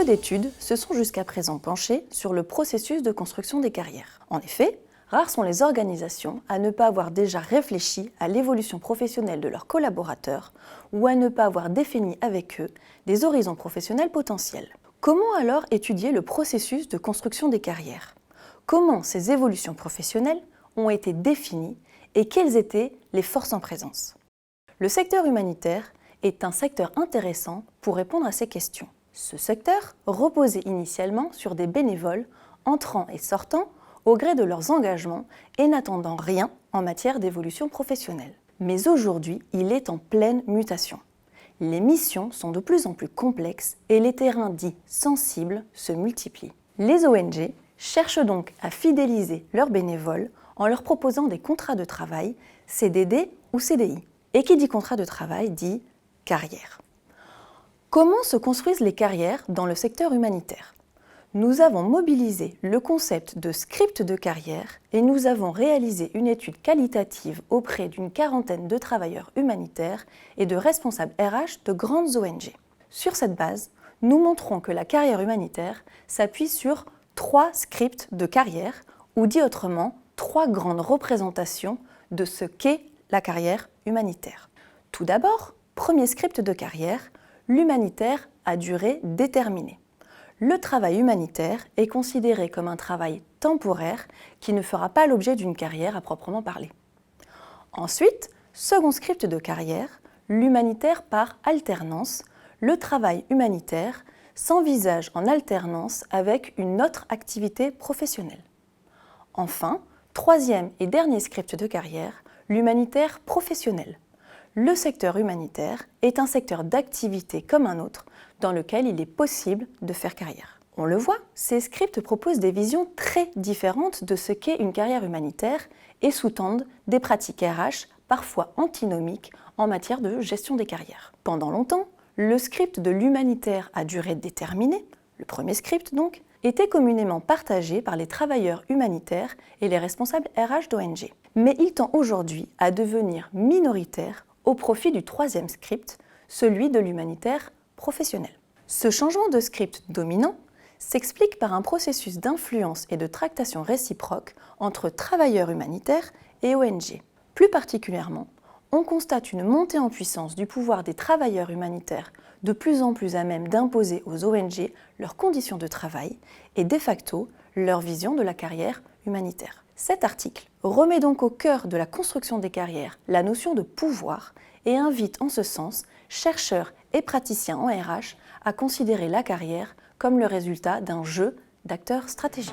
Peu d'études se sont jusqu'à présent penchées sur le processus de construction des carrières. En effet, rares sont les organisations à ne pas avoir déjà réfléchi à l'évolution professionnelle de leurs collaborateurs ou à ne pas avoir défini avec eux des horizons professionnels potentiels. Comment alors étudier le processus de construction des carrières? Comment ces évolutions professionnelles ont été définies et quelles étaient les forces en présence? Le secteur humanitaire est un secteur intéressant pour répondre à ces questions. Ce secteur reposait initialement sur des bénévoles entrant et sortant au gré de leurs engagements et n'attendant rien en matière d'évolution professionnelle. Mais aujourd'hui, il est en pleine mutation. Les missions sont de plus en plus complexes et les terrains dits sensibles se multiplient. Les ONG cherchent donc à fidéliser leurs bénévoles en leur proposant des contrats de travail, CDD ou CDI. Et qui dit contrat de travail dit carrière. Comment se construisent les carrières dans le secteur humanitaire? Nous avons mobilisé le concept de script de carrière et nous avons réalisé une étude qualitative auprès d'une quarantaine de travailleurs humanitaires et de responsables RH de grandes ONG. Sur cette base, nous montrons que la carrière humanitaire s'appuie sur 3 scripts de carrière, ou dit autrement, 3 grandes représentations de ce qu'est la carrière humanitaire. Tout d'abord, premier script de carrière, l'humanitaire à durée déterminée. Le travail humanitaire est considéré comme un travail temporaire qui ne fera pas l'objet d'une carrière à proprement parler. Ensuite, second script de carrière, l'humanitaire par alternance. Le travail humanitaire s'envisage en alternance avec une autre activité professionnelle. Enfin, troisième et dernier script de carrière, l'humanitaire professionnel. Le secteur humanitaire est un secteur d'activité comme un autre dans lequel il est possible de faire carrière. On le voit, ces scripts proposent des visions très différentes de ce qu'est une carrière humanitaire et sous-tendent des pratiques RH parfois antinomiques en matière de gestion des carrières. Pendant longtemps, le script de l'humanitaire à durée déterminée, le premier script donc, était communément partagé par les travailleurs humanitaires et les responsables RH d'ONG. Mais il tend aujourd'hui à devenir minoritaire au profit du troisième script, celui de l'humanitaire professionnel. Ce changement de script dominant s'explique par un processus d'influence et de tractation réciproque entre travailleurs humanitaires et ONG. Plus particulièrement, on constate une montée en puissance du pouvoir des travailleurs humanitaires de plus en plus à même d'imposer aux ONG leurs conditions de travail et de facto leur vision de la carrière humanitaire. Cet article remet donc au cœur de la construction des carrières la notion de pouvoir et invite en ce sens chercheurs et praticiens en RH à considérer la carrière comme le résultat d'un jeu d'acteurs stratégiques.